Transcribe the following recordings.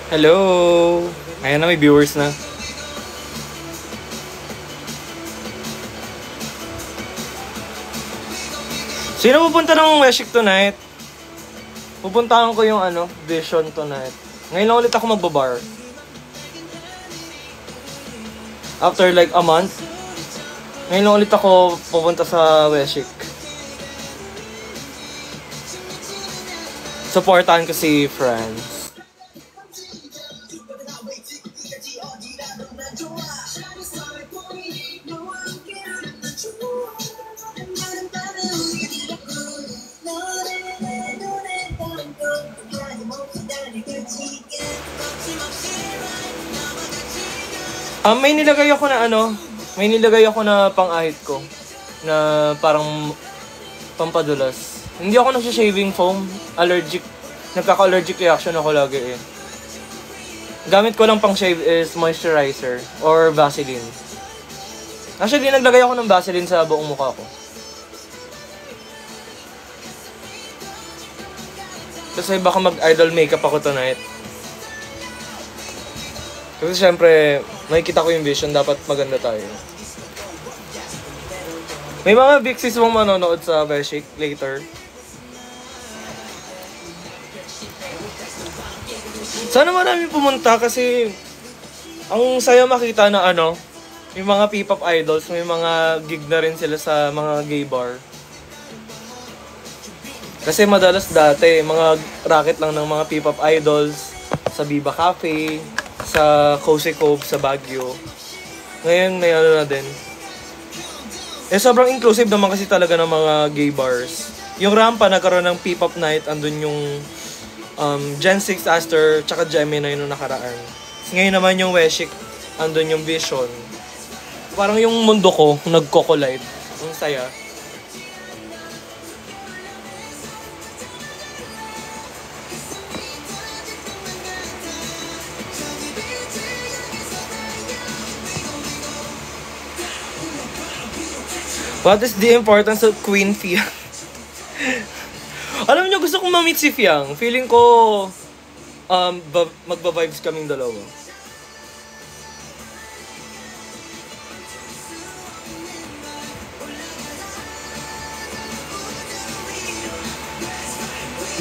Hello! Ayan na, may viewers na. Sino pupunta ng Weshik tonight? Pupuntahan ko yung Vision tonight. Ngayon lang ulit ako magbabar. After like a month, ngayon lang ulit ako pupunta sa Weshik. Supportahan ko si Franz. May nilagay ako na pang-ahit ko na parang pampadulas. Hindi ako nagsha-shaving foam, allergic. Nagkaka-allergic reaction ako lagi eh. Gamit ko lang pang shave is moisturizer or Vaseline. Actually, naglagay ako ng Vaseline sa buong mukha ko. Kasi baka mag-idol makeup ako tonight. Kasi syempre, makikita ko yung vision, dapat maganda tayo. May mga Vixis mong manonood sa Weshik later. Sana marami pumunta kasi ang saya makita na yung mga P-pop idols, may mga gig na rin sila sa mga gay bar. Kasi madalas dati, mga racket lang ng mga P-pop idols sa Viva Cafe, sa Cozy Cove, sa Baguio. Ngayon, may na din. Sobrang inclusive naman kasi talaga ng mga gay bars. Yung Rampa, nagkaroon ng P-pop night, andun yung Gen 6 Aster, tsaka Gemini nung nakaraan. Ngayon naman yung Weshik, andun yung Vision. Parang yung mundo ko, nagko-collide. Ang saya. What is the importance of Queen Fiang? Alam niyo, gusto kong ma-meet si Fiang. Feeling ko, magba-vibes kaming dalawa.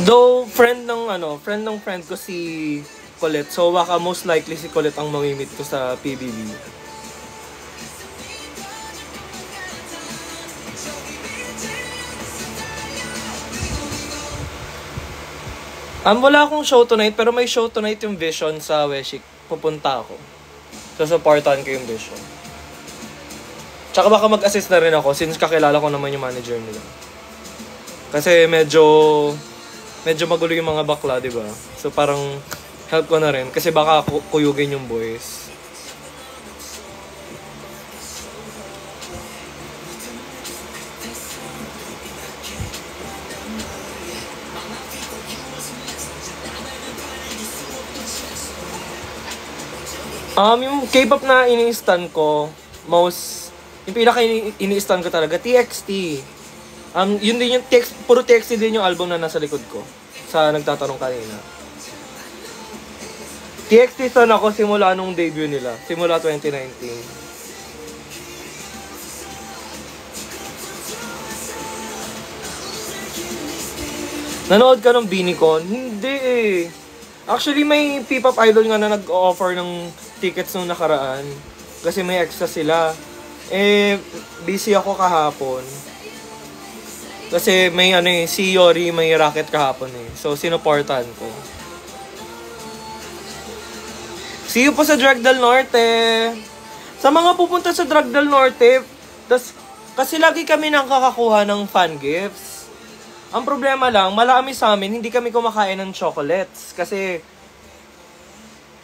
Though, friend ng friend ko si Colette. So, baka most likely si Colette ang mamimit ko sa PBB. Wala akong show tonight, pero may show tonight yung Vision sa Weshik. Pupunta ako. So, supportan ko yung Vision. Tsaka baka mag-assist na rin ako since kakilala ko naman yung manager nila. Kasi medyo magulo yung mga bakla, di ba? So, parang help ko na rin. Kasi baka kuyugin yung boys. Yung K-pop na ini-stan ko, yung pinaka ini-stan ko talaga, TXT. Yun din yung puro TXT din yung album na nasa likod ko. Sa nagtatanong kanina. TXT stan ako simula nung debut nila. Simula 2019. Nanood ka ng Binicon? Hindi eh. Actually, may P-pop idol nga na nag-offer ng tickets nung nakaraan. Kasi may extra sila. Busy ako kahapon. Kasi may si Yori may racket kahapon eh. So, sinuportahan ko. See you po sa Drag del Norte. Sa mga pupunta sa Drag del Norte, kasi lagi kami nang kakakuha ng fan gifts. Ang problema lang, malami sa amin, hindi kami kumakain ng chocolates. Kasi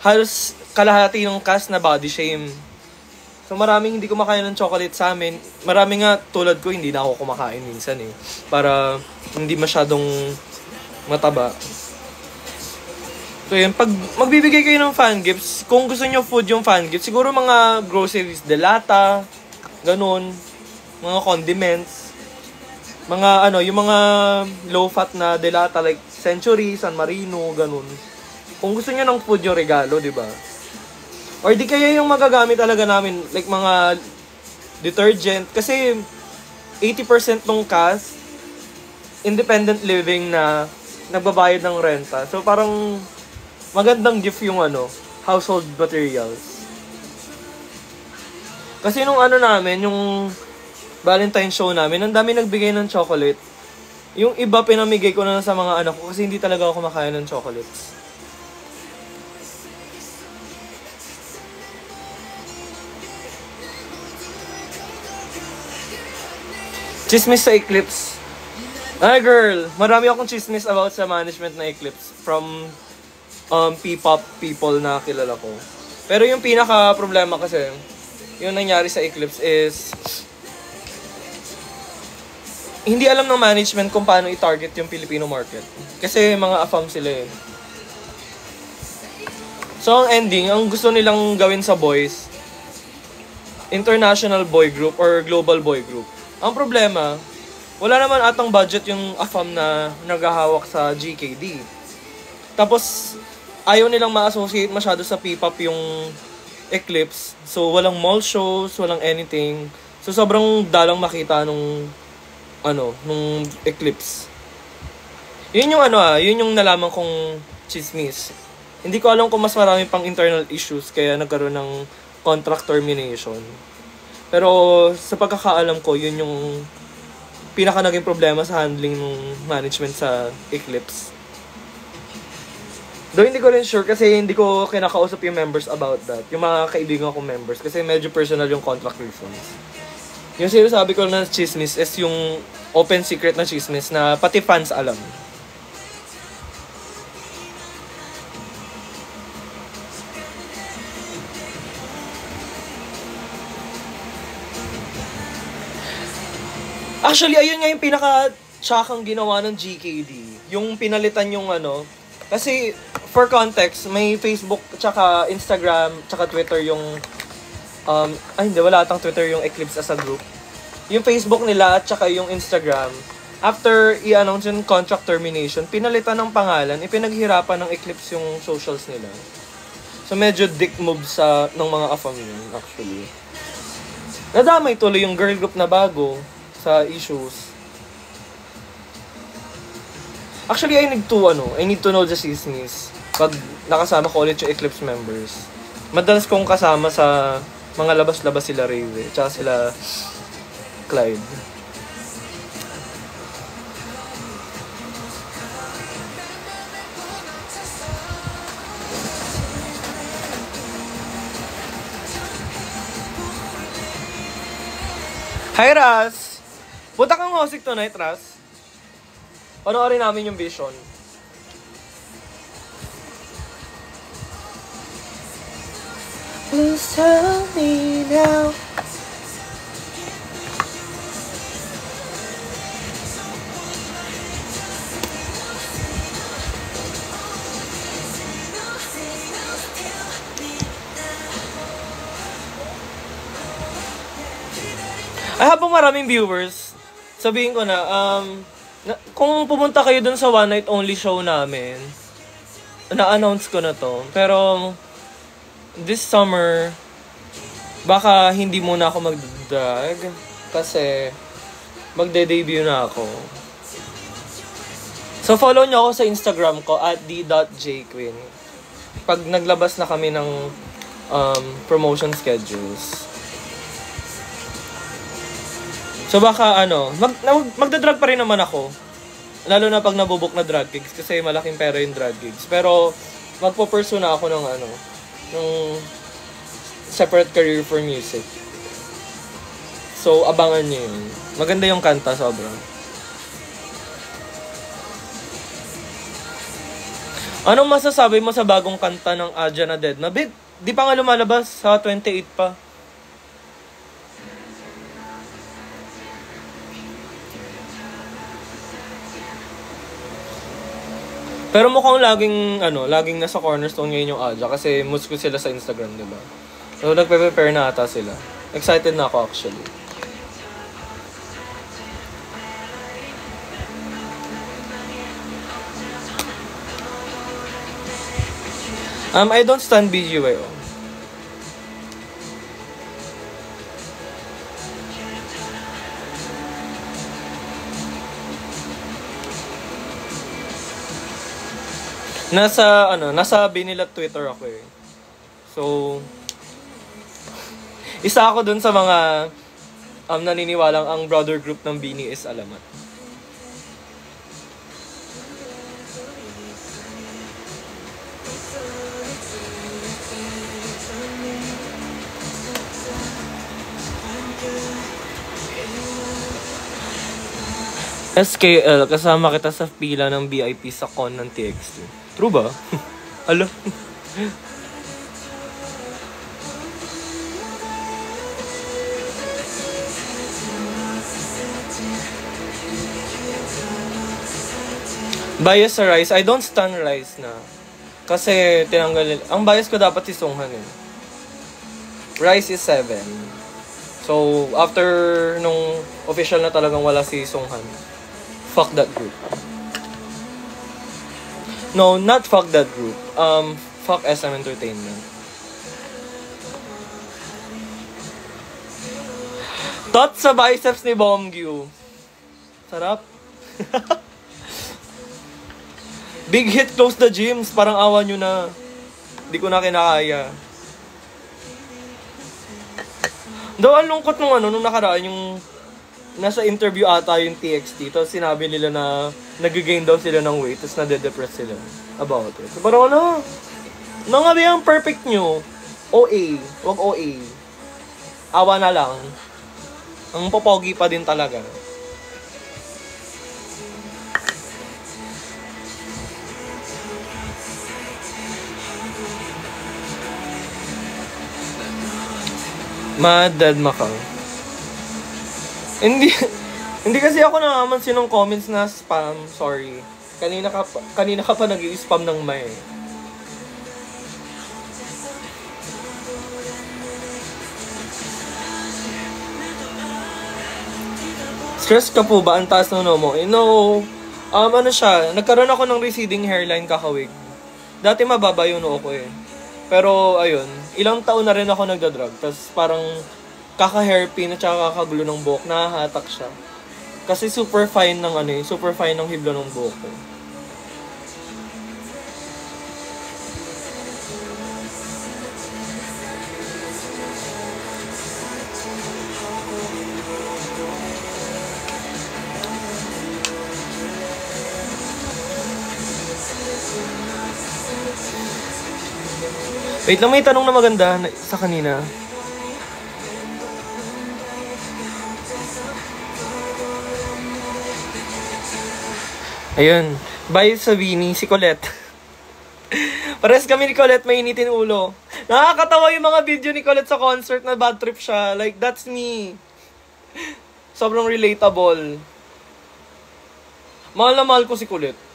halos kalahati ng cast na body shame. So maraming hindi kumakain ng chocolate sa amin. Marami nga tulad ko, hindi na ako kumakain minsan eh. Para hindi masyadong mataba. So yun, pag magbibigay kayo ng fan gifts, kung gusto nyo food yung fan gifts, siguro mga groceries, delata, ganun, mga condiments. Mga yung mga low fat na delata like Century, San Marino, ganun. Kung gusto niyo ng food yung regalo, di ba? Or di kaya yung magagamit talaga namin, like mga detergent. Kasi 80% ng cast, independent living na nagbabayad ng renta. So parang magandang gift yung household materials. Kasi nung namin, yung Valentine show namin, ang dami nagbigay ng chocolate. Yung iba pinamigay ko na sa mga anak ko kasi hindi talaga ako kumakain ng chocolates. Chismis sa Eclipse. Ay girl, marami akong chismis about sa management na Eclipse from P-pop people na kilala ko. Pero yung pinaka problema kasi, yung nangyari sa Eclipse is hindi alam ng management kung paano i-target yung Filipino market. Kasi mga AFAM sila eh. So ang ending, ang gusto nilang gawin sa boys, international boy group or global boy group. Ang problema, wala naman atang budget yung AFAM na naghahawak sa GKD. Tapos, ayaw nilang ma-associate masyado sa P-pop yung Eclipse. So, walang mall shows, walang anything. So, sobrang dalang makita nung Eclipse. Yun yung yun yung nalaman kong chismis. Hindi ko alam kung mas marami pang internal issues kaya nagkaroon ng contract termination. Pero sa pagkakaalam ko, yun yung pinaka naging problema sa handling ng management sa Eclipse. Though hindi ko rin sure kasi hindi ko kinakausap yung members about that. Yung mga kaibigan kong members kasi medyo personal yung contract reasons. Yung sinasabi ko na chismis is yung open secret na chismis na pati fans alam. Actually, ayun nga yung pinaka-tsakang ginawa ng GKD. Yung pinalitan yung kasi, for context, may Facebook, tsaka Instagram, tsaka Twitter yung, wala atang Twitter yung Eclipse as a group. Yung Facebook nila, tsaka yung Instagram, after i-announce yung contract termination, pinalitan ng pangalan, ipinaghirapan ng Eclipse yung socials nila. So, medyo dick move ng mga AFAM yun, actually. Nadamay tuloy yung girl group na bago sa issues. Actually, I need to know the chismis pag nakasama ko ulit yung Eclipse members. Madalas kong kasama sa mga labas-labas sila Rave, tsaka sila Clyde. Hi, Ras! Punta kang Hosik tonight, Ras. Panoorin namin yung Vision. Please tell me now. Ay, habang maraming viewers, sabihin ko na, kung pumunta kayo dun sa one night only show namin, na-announce ko na to. Pero, this summer, baka hindi muna ako mag-drag kasi magde-debut na ako. So, follow nyo ako sa Instagram ko at d.jquin. Pag naglabas na kami ng promotion schedules. So baka magda-drag pa rin naman ako. Lalo na pag nabubook na drag gigs kasi malaking pera yung drag gigs. Pero magpo-pursue na ako ng ng separate career for music. So abangan niyo yun. Maganda yung kanta sobra. Anong masasabi mo sa bagong kanta ng Adja na Dead na? Di pa nga lumalabas, sa 28 pa. Pero mukhang laging nasa cornerstone ngayon yung Adja kasi moves ko sila sa Instagram, diba? So, nagpe-prepare na ata sila. Excited na ako actually. I don't stand BGYO. Nasa Binila Twitter ako eh. So, isa ako dun sa mga naniniwalang ang brother group ng Bini is Alamat. SKL, kasama kita sa pila ng VIP sa con ng TXT. True ba? Alo? Bias sa Rice. I don't stand Rice na. Kasi tinanggal. Ang bias ko dapat si Sunghan eh. Rice is 7. So, after nung official na talagang wala si Sunghan, fuck that group. No, not fuck that group. Fuck SM Entertainment. Thoughts sa biceps ni Bomgyu. Sarap. Big hit, close the gyms. Parang awa nyo na. Di ko na kinakaya. Daw, ang lungkot nung nakaraan yung nasa interview ata yung TXT, tapos sinabi nila na nag-gain daw sila ng weight, tapos nade-depress sila about it. So, parang nangabi ang perfect nyo. OA. Wag OA. Awa na lang. Ang popogi pa din talaga. Madad Makang. Hindi kasi ako nakamansin ng comments na spam. Sorry. Kanina ka pa nag-i-spam ng may. Stress ka po ba? Ang taas ng mo? No. Ano siya? Nagkaroon ako ng receding hairline kakawig. Dati mababa yung noo ko eh. Pero ayun, ilang taon na rin ako nagda-drug. Tapos parang kaka-hairpin at saka kakagulo ng buhok, nahahatak siya. Kasi super fine ng hibla ng buhok ko. Wait lang, may tanong na maganda sa kanina. Ayun. Bye sa Vini, si Colette. Pares kami ni Colette, mainitin ulo. Nakakatawa yung mga video ni Colette sa concert na bad trip siya. Like, that's me. Sobrang relatable. Mahal na mahal ko si Colette.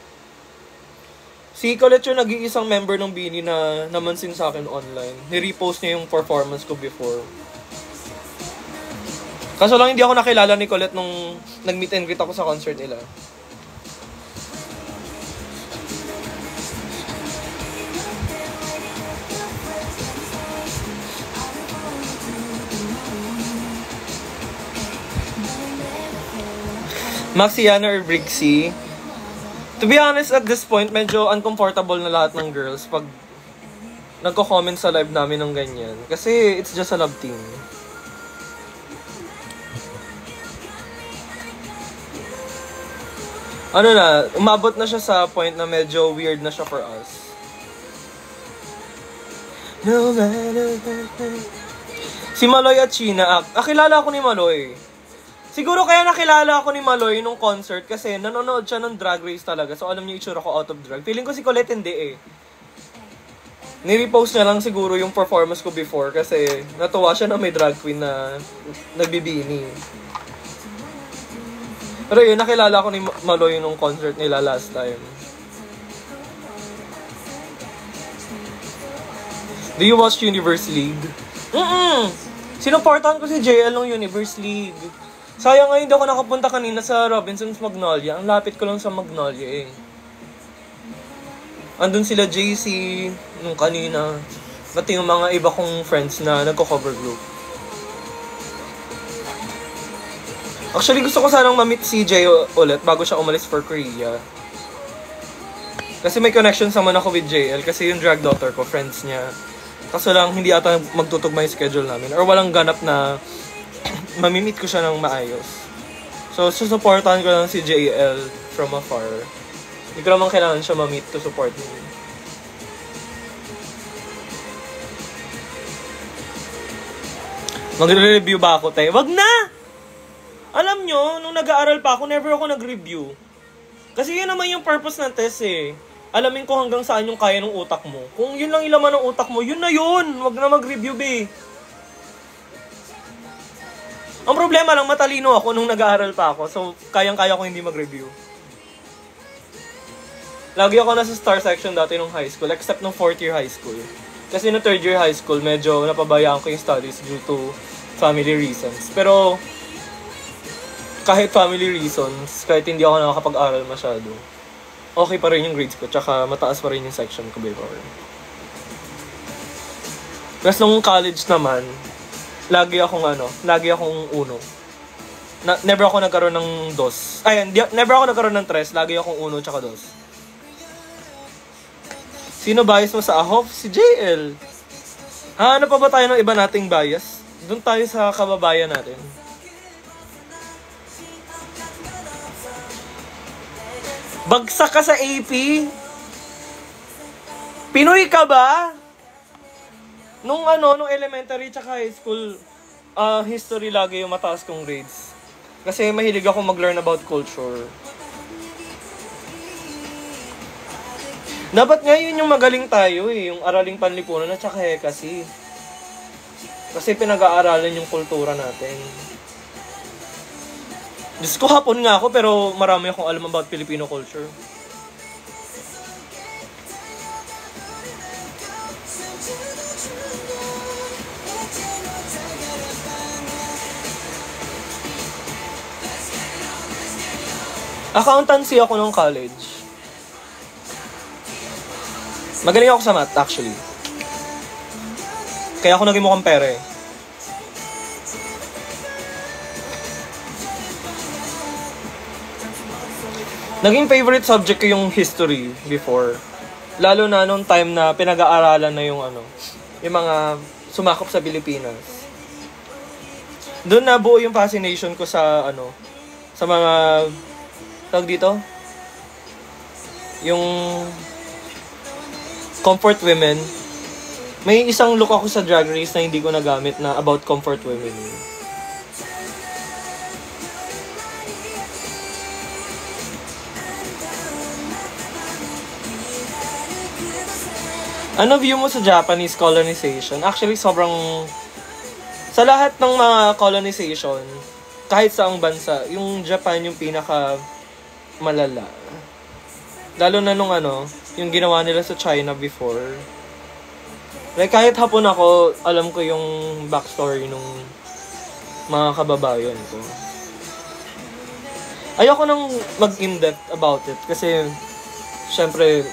Si Colette yung nag-iisang member ng Bini na namansin sa akin online. Ni-repost niya yung performance ko before. Kaso lang hindi ako nakilala ni Colette nung nag-meet and greet ako sa concert nila. Maxiana or Brixie? To be honest, at this point, medyo uncomfortable na lahat ng girls pag nagko-comment sa live namin ng ganyan. Kasi it's just a love team. Ano na, umabot na siya sa point na medyo weird na siya for us. No matter what. Si Maloy at Sheena, kilala ako ni Maloy. Siguro kaya nakilala ako ni Maloy nung concert kasi nanonood siya ng Drag Race talaga. So alam niya itsura ko out of drag. Feeling ko si Colette hindi eh. Ni-repost niya lang siguro yung performance ko before kasi natuwa siya na may drag queen na nagbibini. Pero yun, nakilala ko ni Maloy nung concert nila last time. Do you watch Universe League? Sinuportahan ko si JL ng Universe League. Sayang nga hindi ako nakapunta kanina sa Robinson's Magnolia. Ang lapit ko lang sa Magnolia eh. Andun sila JC, nung kanina. Pati yung mga iba kong friends na nagko-cover group. Actually, gusto ko sanang ma-meet si Jay ulit bago siya umalis for Korea. Kasi may connection naman ako with JL kasi yung drag daughter ko, friends niya. Kaso lang, hindi ata magtutugma yung schedule namin. Or walang ganap na mamimit ko siya ng maayos. So, susuportahan ko lang si JL from afar. Hindi ko naman kailangan siya ma-meet to support me. Magre-review ba ako, tayo? Wag na! Alam nyo, nung nag-aaral pa ako, never ako nag-review. Kasi yun naman yung purpose ng test eh. Alamin ko hanggang saan yung kaya ng utak mo. Kung yun lang ilaman ng utak mo, yun na yun! Wag na mag-review, be. Ang problema lang, matalino ako nung nag-aaral pa ako. So, kayang-kaya ko hindi mag-review. Lagi ako nasa star section dati nung high school, except nung 4th year high school. Kasi nung 3rd year high school, medyo napabayaan ko yung studies due to family reasons. Pero, kahit family reasons, kahit hindi ako nakakapag-aral masyado, okay pa rin yung grades ko, tsaka mataas pa rin yung section ko before. Tapos nung college naman, lagi akong uno. Never ako nagkaroon ng dos. Never ako nagkaroon ng tres, lagi akong uno tsaka dos. Sino bias mo sa AHOF? Si JL. Ano pa ba tayo ng iba nating bias? Doon tayo sa kababayan natin. Bagsak ka sa AP? Pinoy ka ba? Nung elementary tsaka high school, history lagi yung mataas kong grades. Kasi mahilig ako mag-learn about culture. Dapat nga yun yung magaling tayo eh, yung araling panlipunan at tsaka kasi. Kasi pinag-aaralan yung kultura natin. Diyos ko, hapon nga ako pero marami akong alam about Filipino culture. Accountancy ako nung college. Magaling ako sa math, actually. Kaya ako naging mukhang pera eh. Naging favorite subject ko yung history before. Lalo na nung time na pinag-aaralan na yung yung mga sumakop sa Pilipinas. Doon nabuo yung fascination ko sa sa mga tawag dito? Yung comfort women. May isang look ako sa Drag Race na hindi ko nagamit na about comfort women. Ano view mo sa Japanese colonization? Actually, sobrang... Sa lahat ng mga colonization, kahit saang bansa, yung Japan yung pinaka malala. Lalo na nung yung ginawa nila sa China before. Like, kahit hapon ako, alam ko yung backstory nung mga kababayan ko. Ayoko nang mag-in-depth about it kasi, syempre,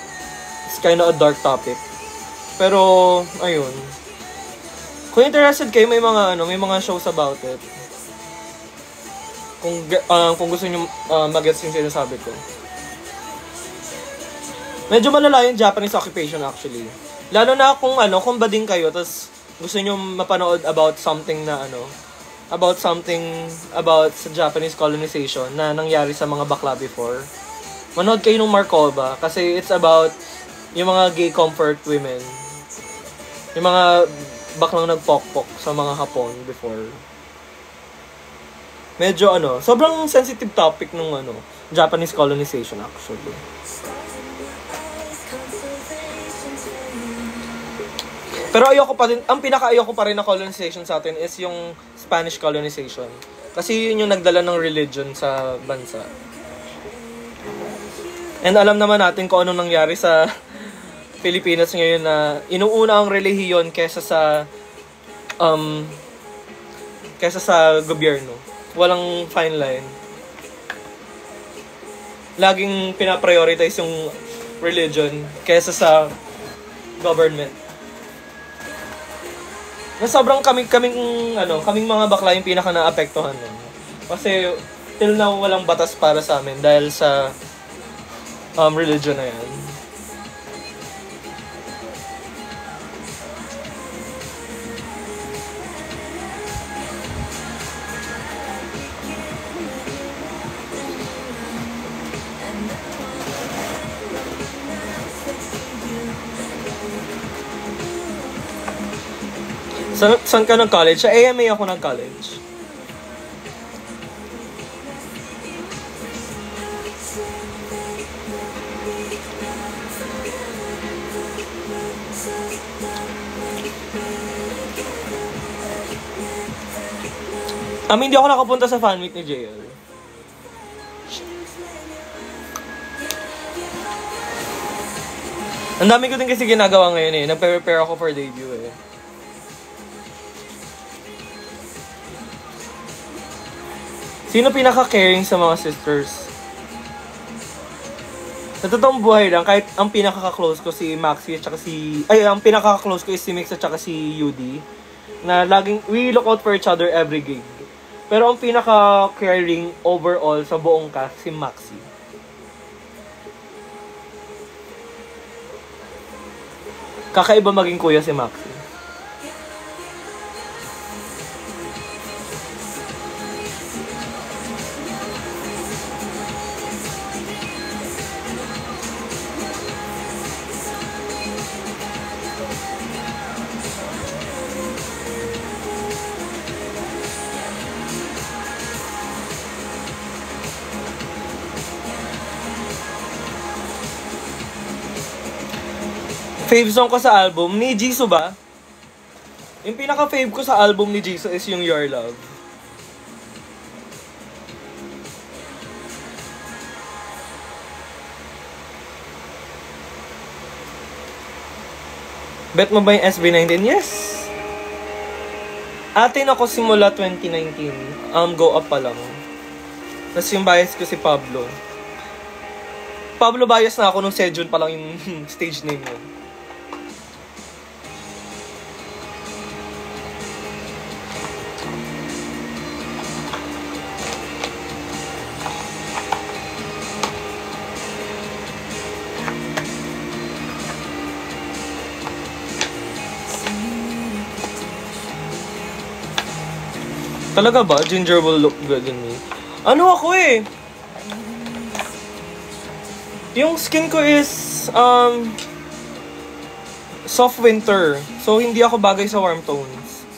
it's kind of a dark topic. Pero, ayun. Kung interested kayo, may mga shows about it. Kung gusto niyo mag-gets yung sinasabi ko. Medyo malala yung Japanese occupation actually. Lalo na kung bading kayo, tapos gusto niyo mapanood about something about sa Japanese colonization na nangyari sa mga bakla before. Manood kayo ng Markova kasi it's about yung mga gay comfort women. Yung mga baklang nagpokpok sa mga Hapon before. Medyo sobrang sensitive topic nung Japanese colonization actually. Pero ang pinaka-ayoko pa rin na colonization sa atin is yung Spanish colonization. Kasi yun yung nagdala ng religion sa bansa. And alam naman natin kung anong nangyari sa Pilipinas ngayon na inuuna ang relihiyon kesa sa gobyerno. Walang fine line. Laging pinaprioritize yung religion kaysa sa government. Na sobrang kaming mga bakla yung pinaka naapektuhan nun. Kasi till now walang batas para sa amin dahil sa religion na yan. Saan ka nag-college? Sa AMA ako nag-college. Hindi ako nakapunta sa fan meet ni JL. Ang dami ko din kasi ginagawa ngayon eh. Nagpe-prepare ako for debut eh. Sino pinaka-caring sa mga sisters? Sa totoong buhay lang, kahit ang pinaka-close ko si Maxi at saka ang pinaka-close ko is si Mix at saka si UD. Na laging, we look out for each other every gig. Pero ang pinaka-caring overall sa buong cast, si Maxi. Kakaiba maging kuya si Maxi. Fave song ko sa album ni Jisoo ba? Yung pinaka-fave ko sa album ni Jisoo is yung Your Love. Bet mo ba yung SB19? Yes! Atin ako simula 2019. Go up pa lang. Tapos yung bias ko si Pablo. Pablo bias na ako nung Sejun pa lang yung stage name mo. Talaga ba? Ginger will look good in me. Ano ako eh? Yung skin ko is soft winter. So hindi ako bagay sa warm tones.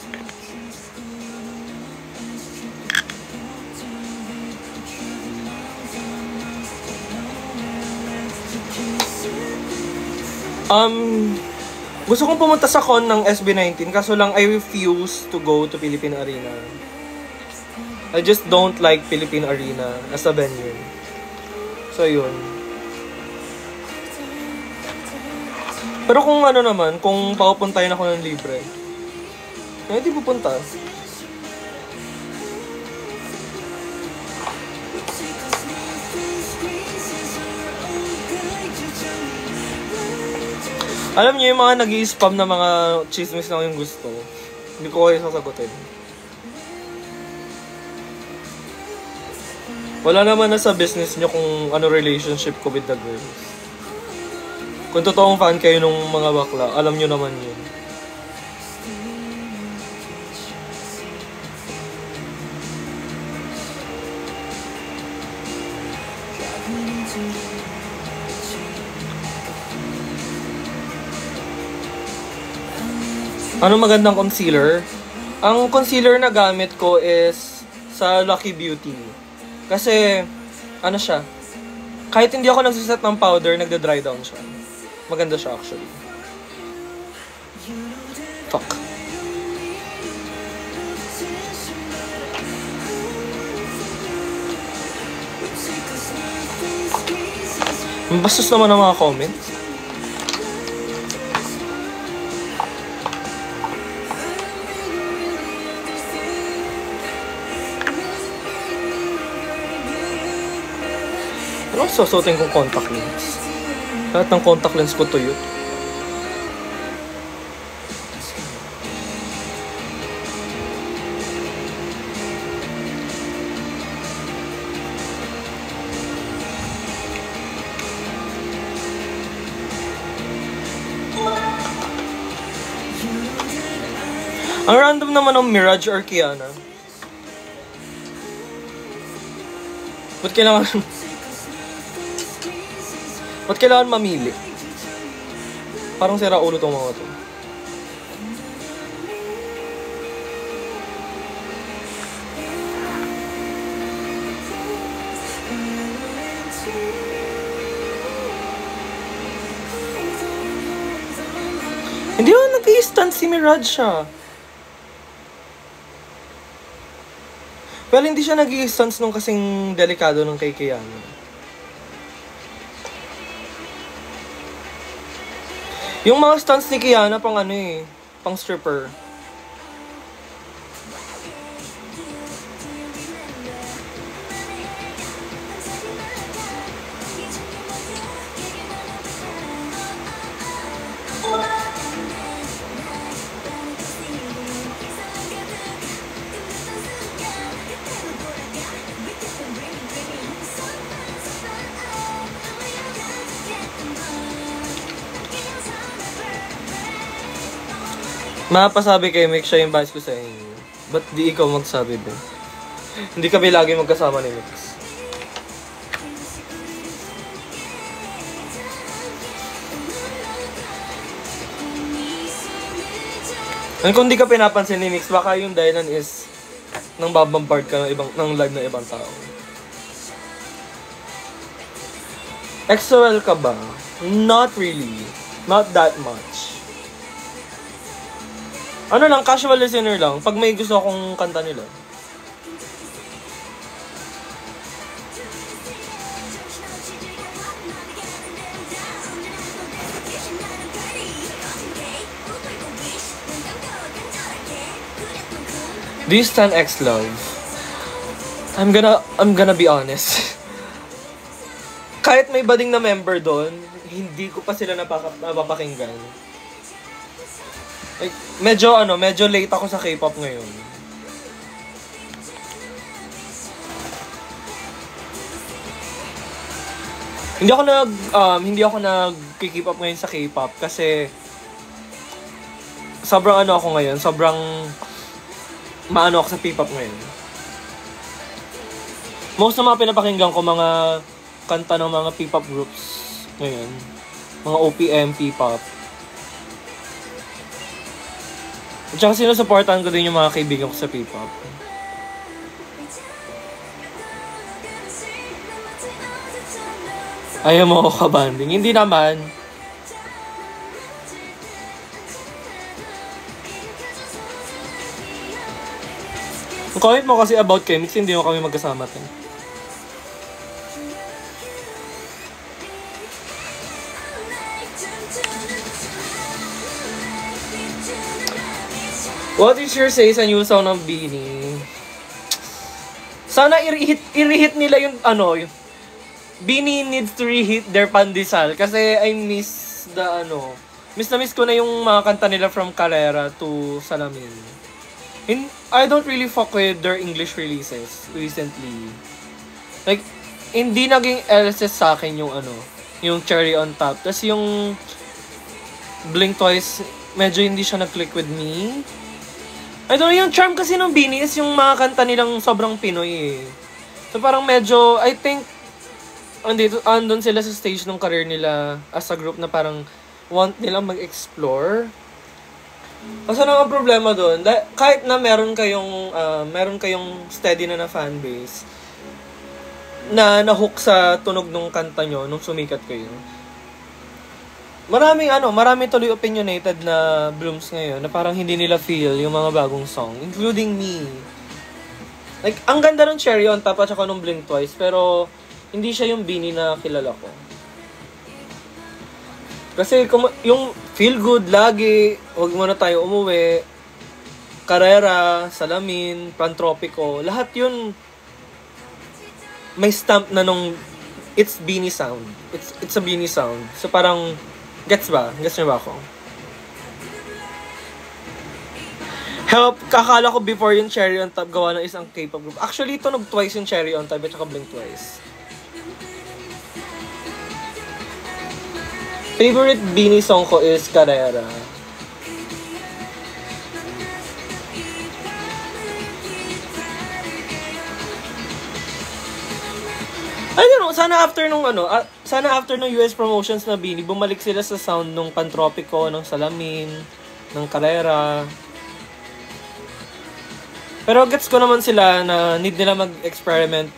Gusto kong pumunta sa con ng SB19 kaso lang I refuse to go to Philippine Arena. I just don't like Philippine Arena as a venue. So yun. Pero kung ano naman, kung papupuntahin ako ng libre, di pupunta. Alam niyo yung mga nag-i-spam na mga chismis lang yung gusto. Hindi ko kayo sasagutin. Wala naman na sa business niyo kung ano relationship ko with the girls. Kung totoong fan kayo nung mga bakla, alam niyo naman yun. Ano magandang concealer? Ang concealer na gamit ko is sa Lucky Beauty. Kasi, ano siya, kahit hindi ako nagsiset ng powder, nagda-dry down siya. Maganda siya actually. Fuck. Bastos naman ang mga comments. Ano susutin kong contact lens? Lahat ng contact lens ko tuyot. Ang random naman ng Mirage or Kiana. Ba't kailangan mamili? Parang sira ulo tong mga to. Hindi mo nag-i-stand si Mirage siya. Well, hindi siya nag-i-stance nung kasing delikado ng kay Kiana. Yung mga stunts ni Kiana pang ano eh, pang stripper. Mapasabi kayo, Mix, siya yung bias ko sa inyo. Ba't di ikaw magsabi ba? Hindi kami lagi magkasama ni Mix. And kung di ka pinapansin ni Mix, baka yung dahilan is nang babombard ka ng live ng ibang tao. XOL ka ba? Not really. Not that much. Ano lang, casual listener lang. Pag may gusto akong kanta nila. Do you stand X-Love? I'm gonna be honest. Kahit may bading na member doon, hindi ko pa sila napapakinggan. Like, medyo late ako sa K-pop ngayon. Hindi ako nag-keep up ngayon sa K-pop kasi sobrang ako ngayon, sobrang maano ako sa P-pop ngayon. Most ng mga pinapakinggan ko mga kanta ng mga P-pop groups ngayon. Mga OPM, P-pop. At saka sinusuportahan ko din yung mga kaibigan ko sa P-pop. Ayaw mo ako kabanding. Hindi naman. Ang comment mo kasi about Chemix, hindi mo kami magkasama tayo. What is your say sa new song ng Beanie? Sana i-reheat nila yung yung Beanie needs to reheat their pandesal kasi I miss ko na yung mga kanta nila from Calera to Salamin. I don't really fuck with their English releases recently. Like, hindi naging LSS sa akin yung Cherry on Top. Tapos yung Blink Twice, medyo hindi siya nag-click with me. I don't know, yung charm kasi ng Beanie is yung mga kanta nilang sobrang Pinoy eh. So parang medyo, I think, andun sila sa stage ng career nila as a group na parang want nilang mag-explore. Kasi ang problema doon, kahit na meron kayong steady na fanbase na nahook sa tunog ng kanta nyo nung sumikat kayo. Marami tuloy opinionated na blooms ngayon na parang hindi nila feel yung mga bagong song, including me. Like, ang ganda ng Cherry on Top at saka nung Blink Twice, pero hindi siya yung Beanie na kilala ko. Kasi yung Feel Good lagi, Huwag Muna Tayo Umuwi, Carrera, Salamin, Pantropico, lahat yun may stamp na nung it's Beanie sound. It's a Beanie sound. So parang, gets ba? Gets niyo ba ako? Help, kakala ko before yung Cherry on Top gawa ng isang K-pop group. Actually, tunog twice yung Cherry on Top at saka Blink twice. Favorite Beanie song ko is Carrera. I don't know, sana after nung US promotions na Beanie, bumalik sila sa sound nung Pantropico, ng Salamin, ng Carrera. Pero gets ko naman sila na need nila mag-experiment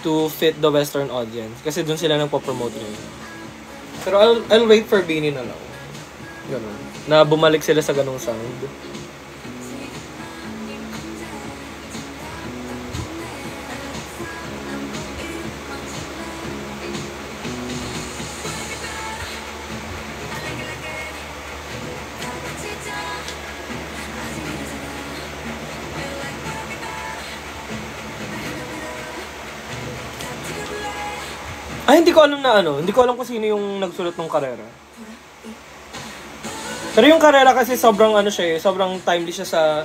to fit the Western audience. Kasi dun sila nagpo-promote nila. Pero I'll wait for Beanie na lang. Ganun. Na bumalik sila sa ganung sound. Ay, hindi ko alam na ano. Hindi ko alam kung sino yung nagsulat ng Carrera. Pero yung Carrera kasi sobrang ano siya eh. Sobrang timely siya sa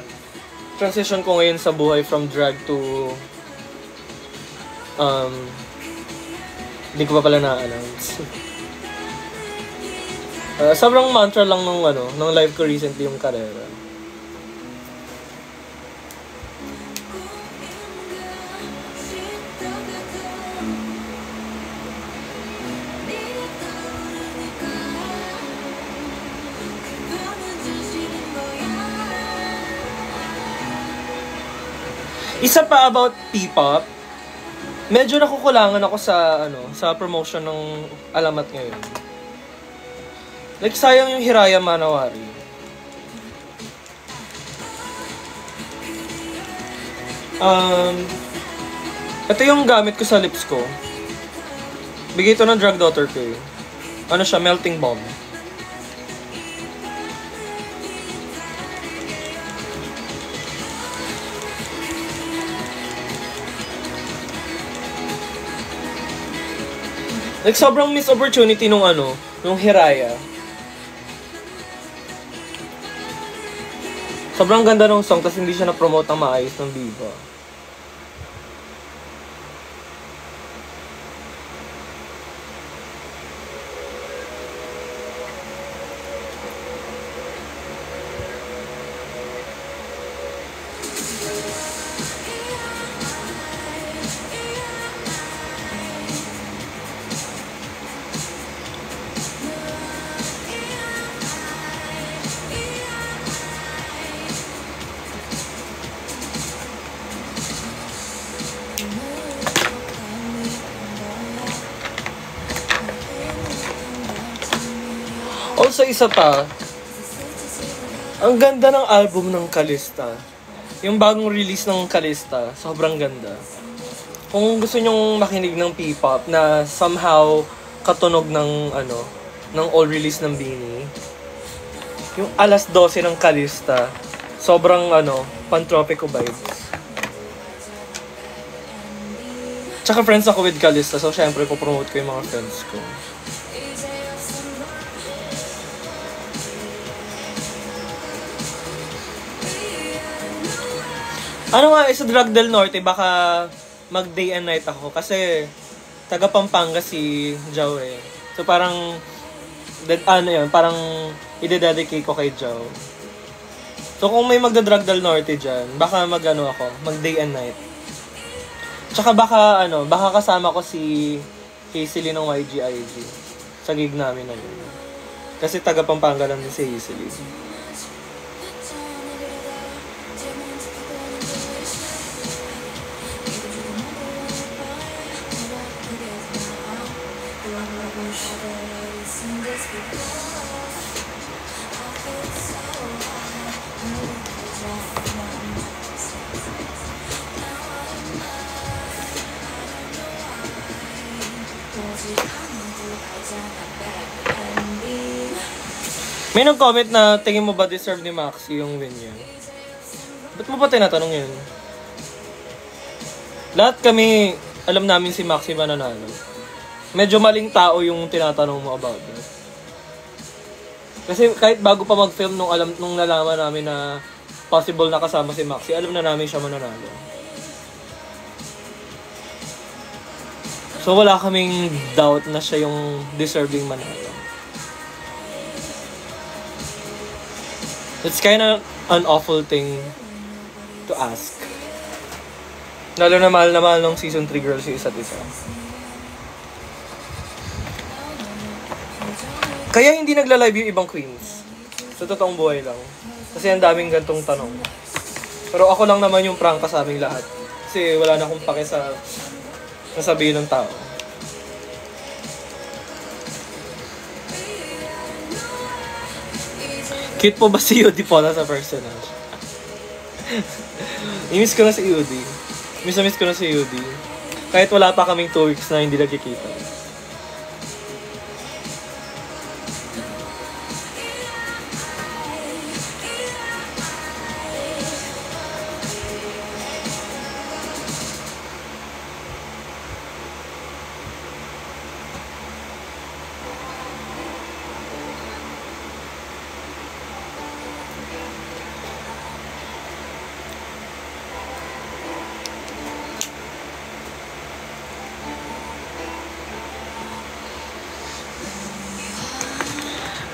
transition ko ngayon sa buhay from drag to... Hindi ko pa pala na-announce. Sobrang mantra lang ng live ko recently yung Carrera. Isa pa about P-pop, medyo nakukulangan ako sa promotion ng Alamat ngayon. Like, sayang yung Hiraya Manawari. Ito yung gamit ko sa lips ko. Bigay ito ng drag daughter ko eh. Ano siya, melting balm. Like, sobrang missed opportunity nung Hiraya. Sobrang ganda ng song, tas hindi siya na-promote ng maayos ng Viva. Also, isa pa, ang ganda ng album ng Calista. Yung bagong release ng Calista, sobrang ganda. Kung gusto nyong makinig ng P-pop na somehow katunog ng all release ng Beanie, yung alas 12 ng Calista, sobrang Pantropico vibes. Tsaka friends ako with Calista, so syempre po-promote ko yung mga friends ko. Ano nga, sa Drag del Norte, baka mag-day and night ako. Kasi, taga Pampanga si Jow eh. So, parang, parang ide-dedicate ko kay Jow. So, kung may magda-Drag del Norte dyan, baka mag-day and night. Tsaka baka kasama ko si Hazelly ng YGIG sa gig namin na yun. Kasi taga Pampanga lang din si Hazelly. May nag-comment na tingin mo ba deserve ni Maxi yung win niya? Ba't mo ba tinatanong yun? Lahat kami, alam namin si Maxi mananalo. medyo maling tao yung tinatanong mo about it. Kasi kahit bago pa mag-film nung nalaman namin na possible na kasama si Maxi, alam na namin siya mananalo. So wala kaming doubt na siya yung deserving manalo. It's kinda an awful thing to ask. Lalo na mahal ng season 3 girls yung isa't isa. Kaya hindi nagla-live yung ibang queens. Sa totoong buhay lang. Kasi ang daming gantong tanong. Pero ako lang naman yung prangka sa aming lahat. Kasi wala na akong pake sa nasabihin ng tao. Cute po ba si Yudi Paula sa personage? I-miss ko na si Yudi. Miss ko na si Yudi. Kahit wala pa kaming 2 weeks na hindi nagkikita.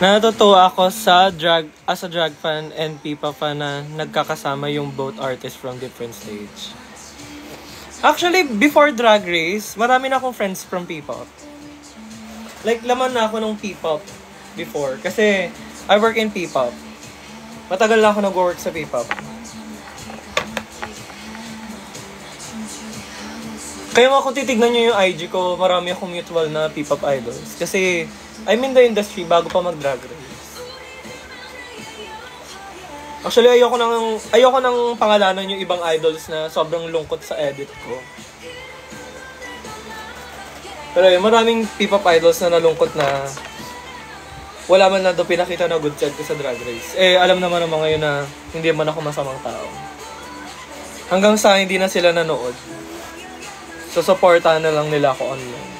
Natutuwa ako as a drag fan and P-pop fan na nagkakasama yung both artists from different stage. Actually, before Drag Race, marami na akong friends from P-pop. Like, laman na ako ng P-pop before. Kasi, I work in P-pop. Matagal na ako nag-work sa P-pop. Kaya kung titignan nyo yung IG ko, marami akong mutual na P-pop idols. Kasi, I'm in the industry bago pa mag-Drag Race. Actually, ayoko nang pangalanan yung ibang idols na sobrang lungkot sa edit ko. Pero yun, maraming P-pop idols na nalungkot na wala man na doon pinakita na good side ko sa Drag Race. Eh, alam naman ng mga yun na hindi man ako masamang tao. Hanggang sa hindi na sila nanood. So, supportahan na lang nila ako online.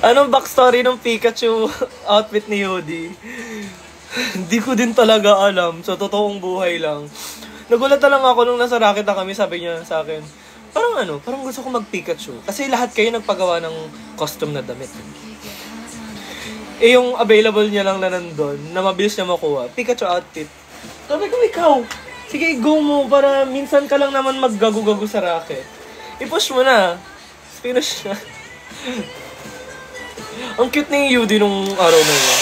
Anong backstory ng Pikachu outfit ni Yodi? Hindi ko din talaga alam. Sa totoong buhay lang. Nagulat na lang ako nung nasa racket na kami. Sabi niya sa akin, parang gusto ko mag-Pikachu. Kasi lahat kayo nagpagawa ng costume na damit. Eh, yung available niya lang na nandun, na mabilis niya makuha, Pikachu outfit. Sabi ko, ikaw, sige, go mo para minsan ka lang naman maggago-gago sa racket. I-push mo na. Finish na. Ang cute ni Yudi nung araw na yun.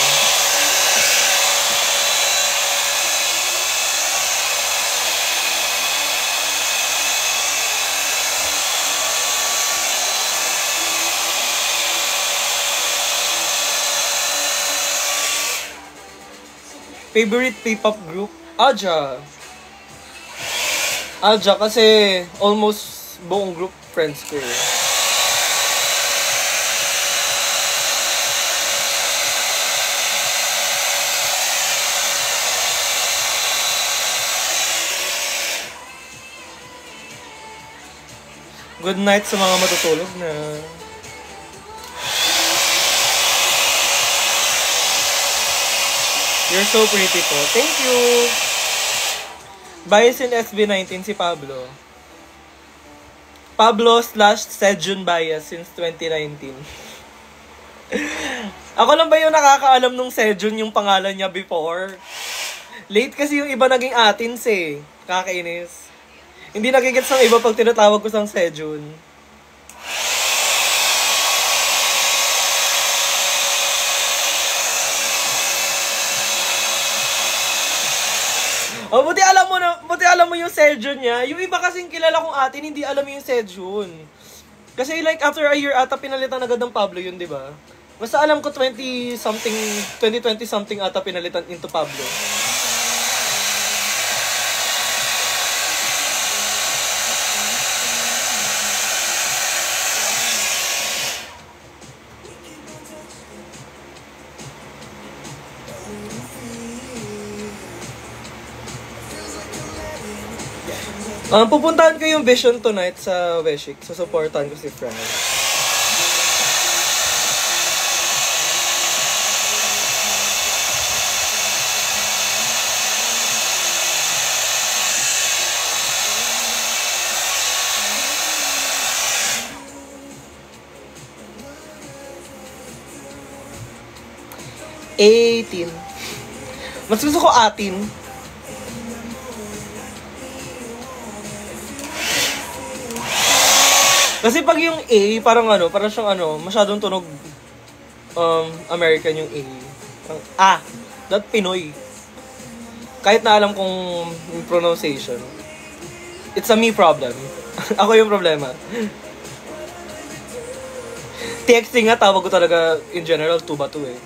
Favorite P-pop group? Aja. Aja kasi almost buong group friends ko eh. Good night sa mga matutulog na. You're so pretty po. Thank you. Bias in SB19 si Pablo. Pablo/Sejun Bias since 2019. Ako lang ba yung nakakaalam nung Sejun yung pangalan niya before? Late kasi yung iba naging Atins eh. Kakainis. Hindi nagigets ng iba pag tinatawag ko sang Sejun. Oh, buti alam mo yung Sejun niya. Yung iba kasing kilala kong atin, hindi alam yung Sejun. Kasi like after a year ata pinalitan agad ng Pablo yun, di ba? Basta alam ko 2020 something ata pinalitan into Pablo. Pupuntahan ko yung Vision tonight sa Weshik. Susuportahan ko si Frank. Mas gusto ko 18. Kasi pag yung A, parang siyang masyadong tunog American yung A. Parang, not Pinoy. Kahit na alam kong yung pronunciation. It's a me problem. Ako yung problema. TXT nga, tawag ko talaga in general, 2 ba 2 eh.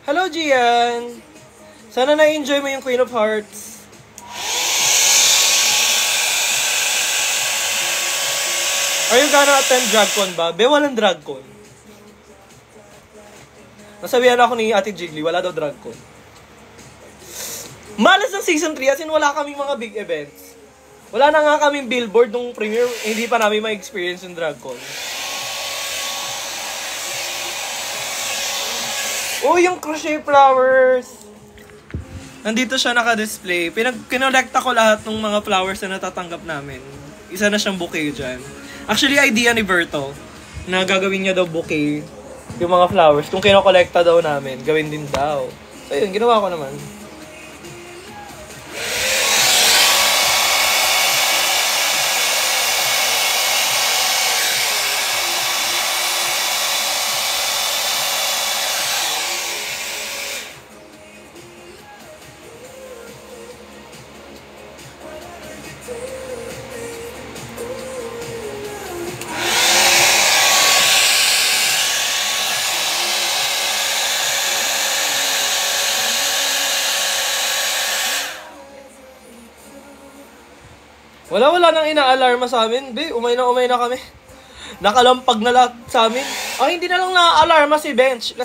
Hello, Gian! Sana na-enjoy mo yung Queen of Hearts. Are you gonna attend DragCon ba? Be, walang DragCon. Nasabihan ako ni Ate Jiggly, wala daw DragCon. Malas ng Season 3, as in wala kaming mga big events. Wala na nga kaming billboard nung premiere, hindi pa namin ma-experience yung DragCon. Oh, yung crochet flowers! Nandito siya naka-display. Kinolekta ko lahat ng mga flowers na natatanggap namin. Isa na siyang bouquet dyan. Actually, idea ni Berto na gagawin niya daw bouquet yung mga flowers. Kung kinokolekta daw namin, gawin din daw. So yun, ginawa ko naman. Wala nang ina-alarma sa amin. Be, umay na kami. Nakalampag na lahat sa amin. Hindi na lang na-alarma si Bench.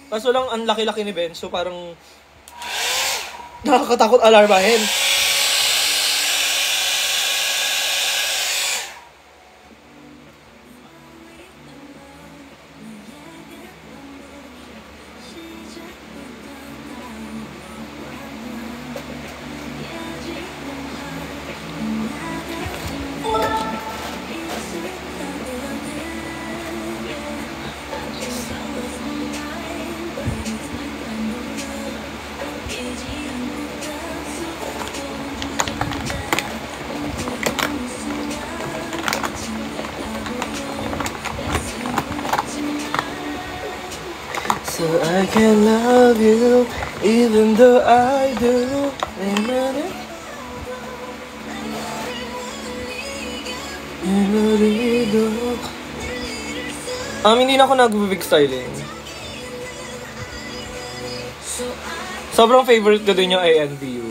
Kaso lang ang laki-laki ni Bench. So parang nakakatakot alarmahin. So I can love you even though I do. Hindi na ako nag-big styling. Sobrang favorite ko din yung INVU.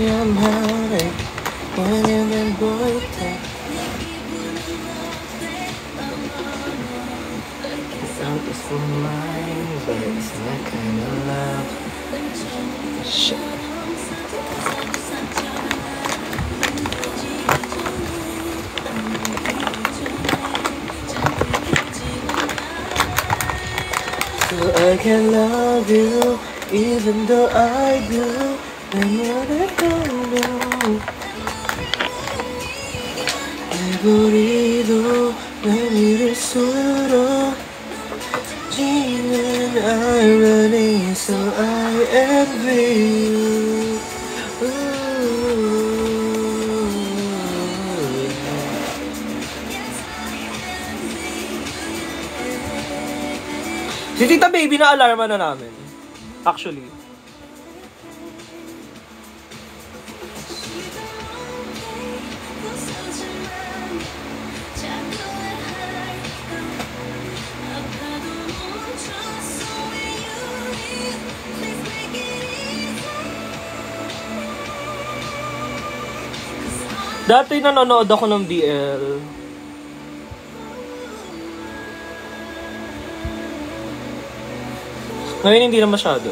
I'm hiding when you've been boyfriend. Out is for mine, but it's my kind of love. Shit. So I can love you even though I do. And what I don't know, aburrido, nalirasuro, Jinan irony, so I envy you. Si Tita Baby na alarma na namin. Actually. Dati nanonood ako ng BL. Ngayon hindi na masyado.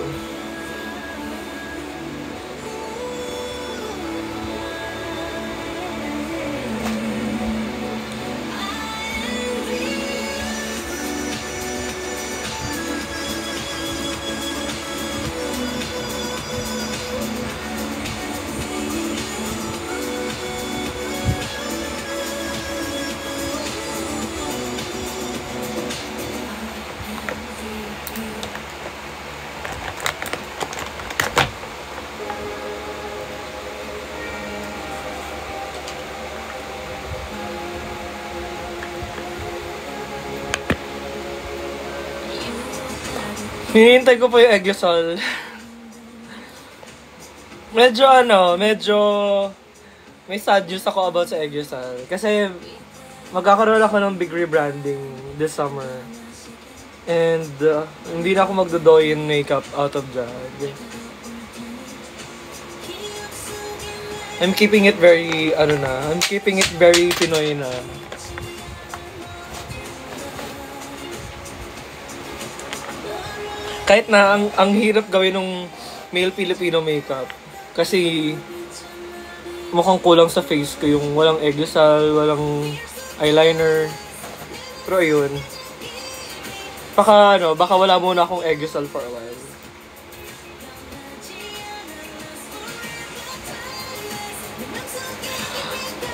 Hinihintay ko po yung Eggyosol. medyo may sad news ako about sa Eggyosol. Kasi magkakaroon ako ng big rebranding this summer. And hindi na ako magdo-doy in makeup out of drag. I'm keeping it very, I'm keeping it very Pinoy na. Kahit na ang hirap gawin ng male Filipino makeup. Kasi mukhang kulang sa face ko yung walang Eggyosol, walang eyeliner. Pero ayun. Baka wala muna akong Eggyosol for a while.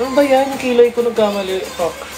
Ano ba yan? Yung kilay ko nagkamali. Fuck.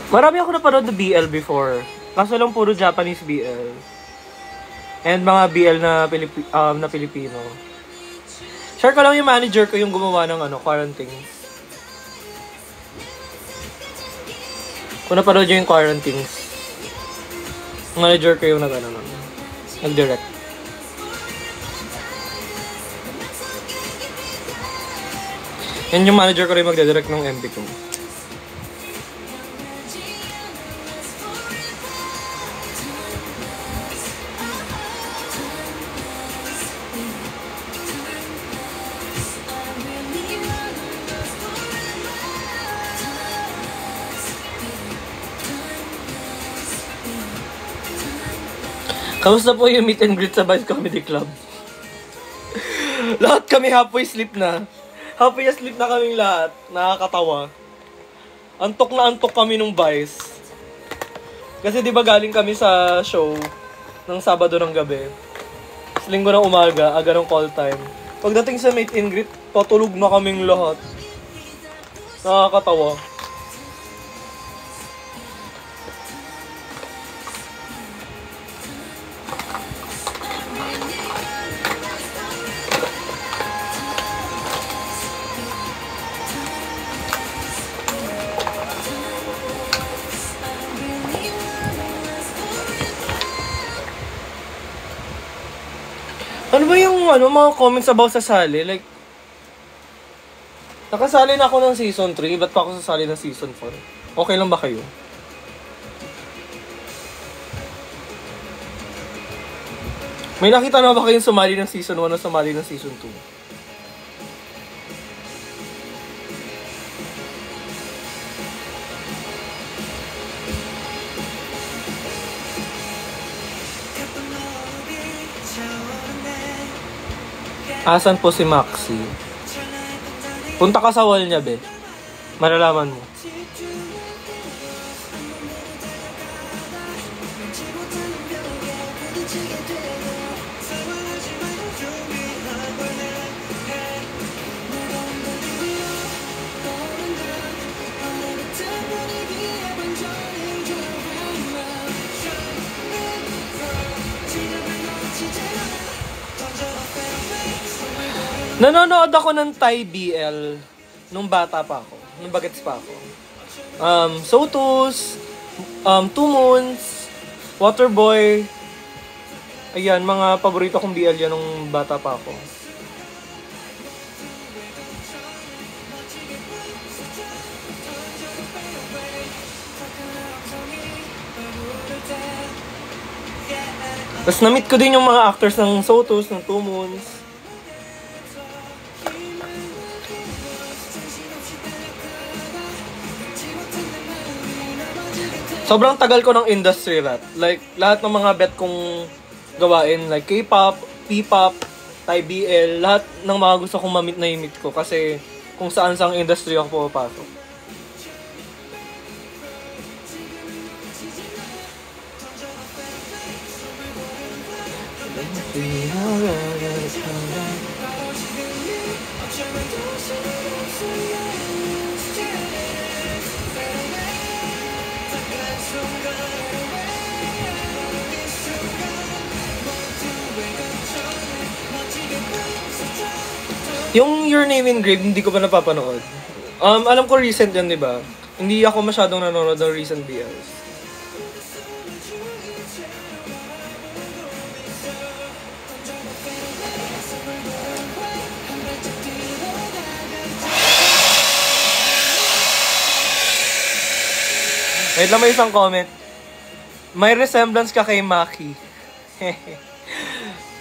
Marami ako napanood na BL before. Kaso lang puro Japanese BL. And mga BL na Pilipino. Share ko lang yung manager ko yung gumawa ng Quarantine. Kung napanood nyo yung Quarantine. Manager ko yung nag-direct. Yan yung manager ko rin magdidirect ng MV ko. Kamusta po yung meet and greet sa Vice Comedy Club? Lahat kami halfway sleep na. Halfway asleep na kaming lahat. Nakakatawa. Antok na antok kami nung Vice. Kasi di ba galing kami sa show ng Sabado ng gabi. Sa Linggo ng umaga, aga ng call time. Pagdating sa meet and greet, patulog na kaming lahat. Nakakatawa. Ano ba yung mga comments about sa sali? Like, nakasali na ako ng season 3, ba't pa ako sasali ng season 4? Okay lang ba kayo? May nakita na ba kayong sumali ng season 1 o sumali ng season 2? Asan po si Maxi? Punta ka sa wall niya, be. Malalaman mo. Nanonood ako ng Thai BL nung bata pa ako. Nung bagets pa ako. Sotus, Two Moons, Waterboy. Ayan, mga paborito kong BL yan nung bata pa ako. Tapos na-meet ko din yung mga actors ng Sotus, ng Two Moons. Sobrang tagal ko ng industry rat. Like, lahat ng mga bet kong gawain, like K-pop, P-pop, Thai BL, lahat ng mga gusto kong ma-meet na i-meet ko. Kasi kung saan sang industry ako pupasok. Yung Your Name Engraved, hindi ko pa napapanood. Alam ko recent yan, di ba? Hindi ako masyadong nanonood ng recent BLs. Wait lang, may isang comment. May resemblance ka kay Maki.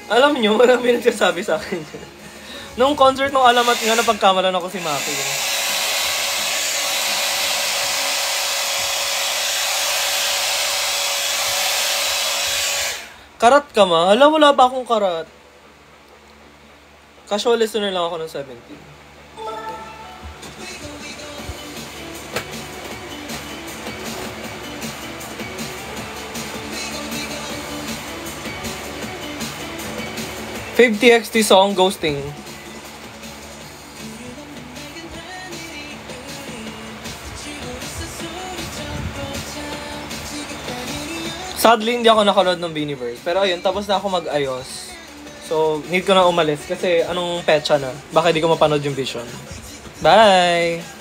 Alam nyo, marami nagsasabi sa akin. Nung concert ng Alamat nga, napagkamalan ako si Maki. Karat ka ma? Alam, wala ba akong karat? Casual listener lang ako ng 17. TXT song, Ghosting. Sadly, hindi ako nakaload ng Biniverse. Pero ayun, tapos na ako mag-ayos. So, need ko na umalis kasi anong petsa na. Baka hindi ko mapanood yung Vision. Bye!